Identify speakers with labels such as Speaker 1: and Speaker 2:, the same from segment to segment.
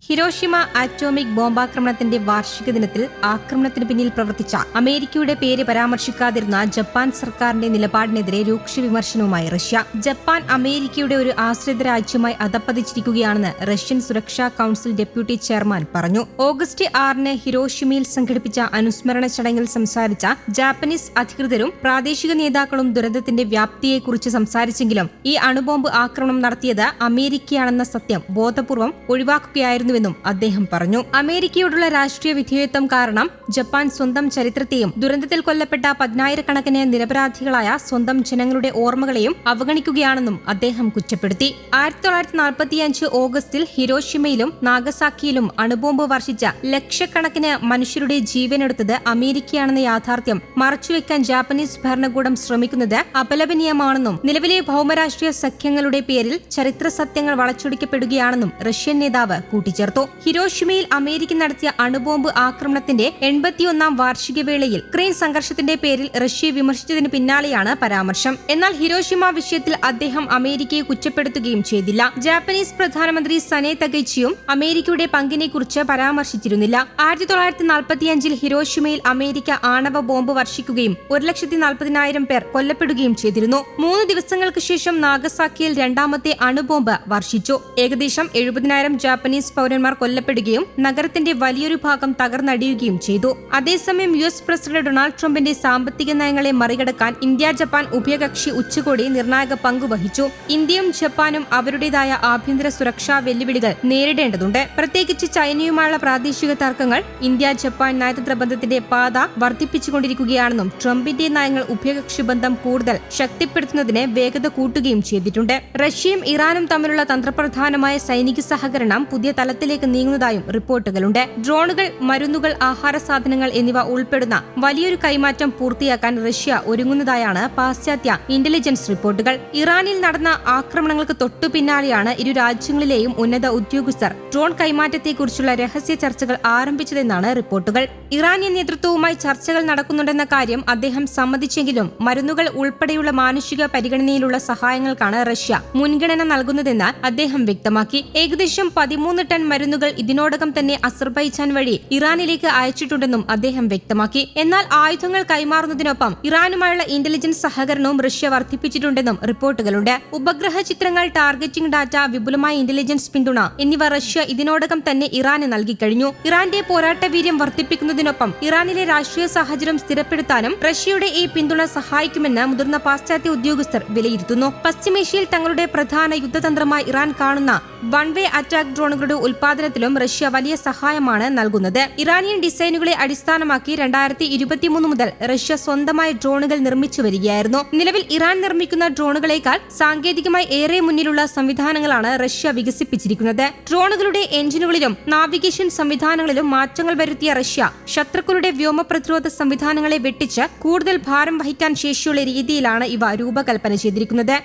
Speaker 1: Hiroshima atomic ബോംബാക്രമണത്തിന്റെ വാർഷിക ദിനത്തിൽ ആക്രമണത്തിന് പിന്നിൽ പ്രവർത്തിച്ച അമേരിക്കയുടെ പേര് പരാമർശിക്കാതിരുന്ന ജപ്പാൻ സർക്കാരിന്റെ നിലപാടിനെതിരെ രൂക്ഷ വിമർശനവുമായി റഷ്യ. ജപ്പാൻ അമേരിക്കയുടെ ഒരു ആശ്രിത രാജ്യമായി അധപ്പതിച്ചിരിക്കുകയാണെന്ന് റഷ്യൻ സുരക്ഷാ കൌൺസിൽ ഡെപ്യൂട്ടി ചെയർമാൻ പറഞ്ഞു. ഓഗസ്റ്റ് 6 ഹിരോഷിമയിൽ സംഘടിപ്പിച്ച അനുസ്മരണ ചടങ്ങിൽ സംസാരിച്ച ജാപ്പനീസ് അധികൃതരും പ്രാദേശിക നേതാക്കളും ദുരന്തത്തിന്റെ വ്യാപ്തിയെക്കുറിച്ച് സംസാരിച്ചെങ്കിലും ഈ അണുബോംബ് ആക്രമണം നടത്തിയത് അമേരിക്കയാണെന്ന സത്യം ബോധപൂർവം ഒഴിവാക്കുകയായിരുന്നുവെന്നും അദ്ദേഹം പറഞ്ഞു. അമേരിക്കയോടുള്ള രാഷ്ട്രീയ വിധേയത്വം കാരണം ജപ്പാൻ സ്വന്തം ചരിത്രത്തെയും ദുരന്തത്തിൽ കൊല്ലപ്പെട്ട 10,000-കണക്കിന് നിരപരാധികളായ സ്വന്തം ജനങ്ങളുടെ ഓർമ്മകളെയും അവഗണിക്കുകയാണെന്നും അദ്ദേഹം കുറ്റപ്പെടുത്തി. 1945 ഓഗസ്റ്റിൽ ഹിരോഷിമയിലും നാഗസാക്കിയിലും അണുബോംബ് വർഷിച്ച ലക്ഷക്കണക്കിന് മനുഷ്യരുടെ ജീവനെടുത്തത് അമേരിക്കയാണെന്ന യാഥാർത്ഥ്യം മറച്ചുവെക്കാൻ ജാപ്പനീസ് ഭരണകൂടം ശ്രമിക്കുന്നത് അപലപനീയമാണെന്നും നിലവിലെ ഭൗമരാഷ്ട്രീയ സഖ്യങ്ങളുടെ പേരിൽ ചരിത്ര സത്യങ്ങൾ വളച്ചൊടിക്കപ്പെടുകയാണെന്നും റഷ്യൻ നേതാവ് കൂട്ടിച്ചേർത്തു. ഹിരോഷിമയിൽ അമേരിക്ക നടത്തിയ അണുബോംബ് ആക്രമണത്തിന്റെ 81ാം വാർഷിക വേളയിൽ യുക്രൈൻ സംഘർഷത്തിന്റെ പേരിൽ റഷ്യയെ വിമർശിച്ചതിന് പിന്നാലെയാണ് പരാമർശം. എന്നാൽ ഹിരോഷിമ വിഷയത്തിൽ അദ്ദേഹം അമേരിക്കയെ കുറ്റപ്പെടുത്തുകയും ചെയ്തില്ല. ജാപ്പനീസ് പ്രധാനമന്ത്രി സനെ തകൈച്ചിയും അമേരിക്കയുടെ പങ്കിനെക്കുറിച്ച് പരാമർശിച്ചിരുന്നില്ല. 1945 ഹിരോഷിമയിൽ അമേരിക്ക ആണവ ബോംബ് വർഷിക്കുകയും 1,40,000 പേർ കൊല്ലപ്പെടുകയും ചെയ്തിരുന്നു. 3 ദിവസങ്ങൾക്ക് ശേഷം നാഗസാക്കിയിൽ രണ്ടാമത്തെ അണുബോംബ് വർഷിച്ചു. ഏകദേശം 70,000 ജാപ്പനീസ് പൗരന്മാർ കൊല്ലപ്പെടുകയും നഗരത്തിന്റെ വലിയൊരു ഭാഗം തകർന്നടിയുകയും ചെയ്തു. അതേസമയം US പ്രസിഡന്റ് ഡൊണാൾഡ് ട്രംപിന്റെ സാമ്പത്തിക നയങ്ങളെ മറികടക്കാൻ ഇന്ത്യ ജപ്പാൻ ഉഭയകക്ഷി ഉച്ചകോടി നിർണായക പങ്കുവഹിച്ചു. ഇന്ത്യയും ജപ്പാനും അവരുടേതായ ആഭ്യന്തര സുരക്ഷാ വെല്ലുവിളികൾ നേരിടേണ്ടതുണ്ട്. പ്രത്യേകിച്ച് ചൈനയുമായുള്ള പ്രാദേശിക തർക്കങ്ങൾ ഇന്ത്യ ജപ്പാൻ നയതന്ത്ര ബന്ധത്തിന്റെ പാത വർദ്ധിപ്പിച്ചുകൊണ്ടിരിക്കുകയാണെന്നും ട്രംപിന്റെ നയങ്ങൾ ഉഭയകക്ഷി ബന്ധം കൂടുതൽ ശക്തിപ്പെടുത്തുന്നതിന് വേഗത കൂട്ടുകയും ചെയ്തിട്ടുണ്ട്. റഷ്യയും ഇറാനും തമ്മിലുള്ള തന്ത്രപ്രധാനമായ സൈനിക സഹകരണം പുതിയ തലത്തിലേക്ക് നീങ്ങുന്നതായും റിപ്പോർട്ടുകളുണ്ട്. ഡ്രോണുകൾ, മരുന്നുകൾ, ആഹാര സാധനങ്ങൾ എന്നിവ ഉൾപ്പെടുന്ന വലിയൊരു കൈമാറ്റം പൂർത്തിയാക്കാൻ റഷ്യ ഒരുങ്ങുന്നതായാണ് പാശ്ചാത്യ ഇന്റലിജൻസ് റിപ്പോർട്ടുകൾ. ഇറാനിൽ നടന്ന ആക്രമണങ്ങൾക്ക് തൊട്ടു പിന്നാലെയാണ് ഇരു രാജ്യങ്ങളിലെയും ഉന്നത ഉദ്യോഗസ്ഥർ ഡ്രോൺ കൈമാറ്റത്തെക്കുറിച്ചുള്ള രഹസ്യ ചർച്ചകൾ ആരംഭിച്ചതെന്നാണ് റിപ്പോർട്ടുകൾ. ഇറാനിയൻ നേതൃത്വവുമായി ചർച്ചകൾ നടക്കുന്നുണ്ടെന്ന കാര്യം അദ്ദേഹം സമ്മതിച്ചെങ്കിലും മരുന്നുകൾ ഉൾപ്പെടെയുള്ള മാനുഷിക പരിഗണനയിലുള്ള സഹായങ്ങൾക്കാണ് റഷ്യ മുൻഗണന നൽകുന്നതെന്ന് അദ്ദേഹം വ്യക്തമാക്കി. ഏകദേശം 13 ടൺ മരുന്നുകൾ ഇതിനോടകം തന്നെ അസർബൈജാൻ വഴി ഇറാനിലേക്ക് അയച്ചിട്ടുണ്ടെന്നും അദ്ദേഹം വ്യക്തമാക്കി. എന്നാൽ ആയുധങ്ങൾ കൈമാറുന്നതിനൊപ്പം ഇറാനുമായുള്ള ഇന്റലിജൻസ് സഹകരണവും റഷ്യ വർദ്ധിപ്പിച്ചിട്ടുണ്ടെന്നും റിപ്പോർട്ടുകളുണ്ട്. ഉപഗ്രഹ ചിത്രങ്ങൾ, ടാർഗറ്റിംഗ് ഡാറ്റ, വിപുലമായ ഇന്റലിജൻസ് പിന്തുണ എന്നിവ റഷ്യ ഇതിനോടകം തന്നെ ഇറാന് നൽകിക്കഴിഞ്ഞു. ഇറാന്റെ പോരാട്ടവീര്യം വർദ്ധിപ്പിക്കുന്നതിനൊപ്പം ഇറാനിലെ രാഷ്ട്രീയ സാഹചര്യം സ്ഥിരപ്പെടുത്താനും റഷ്യയുടെ ഈ പിന്തുണ സഹായിക്കുമെന്ന് മുതിർന്ന പാശ്ചാത്യ ഉദ്യോഗസ്ഥർ വിലയിരുത്തുന്നു. പശ്ചിമേഷ്യയിൽ തങ്ങളുടെ പ്രധാന യുദ്ധതന്ത്രമായി ഇറാൻ കാണുന്ന വൺ വേ അറ്റാക്ക് ഡ്രോണുകളുടെ ഉൽപാദനത്തിലും റഷ്യ വലിയ സഹായമാണ് നൽകുന്നത്. ഇറാനിയൻ ഡിസൈനുകളെ അടിസ്ഥാനമാക്കി 2023 മുതൽ റഷ്യ സ്വന്തമായി ഡ്രോണുകൾ നിർമ്മിച്ചു വരികയായിരുന്നു. നിലവിൽ ഇറാൻ നിർമ്മിക്കുന്ന ഡ്രോണുകളേക്കാൾ സാങ്കേതികമായി ഏറെ മുന്നിലുള്ള സംവിധാനങ്ങളാണ് റഷ്യ വികസിപ്പിച്ചിരിക്കുന്നത്. ഡ്രോണുകളുടെ എഞ്ചിനുകളിലും നാവിഗേഷൻ സംവിധാനങ്ങളിലും മാറ്റങ്ങൾ വരുത്തിയ റഷ്യ ശത്രുക്കളുടെ വ്യോമ പ്രതിരോധ സംവിധാനങ്ങളെ വെട്ടിച്ച് കൂടുതൽ ഭാരം വഹിക്കാൻ ശേഷിയുള്ള രീതിയിലാണ് ഇവ രൂപകൽപ്പന ചെയ്തിരിക്കുന്നത്.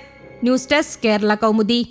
Speaker 1: News desk Kerala Kaumudi.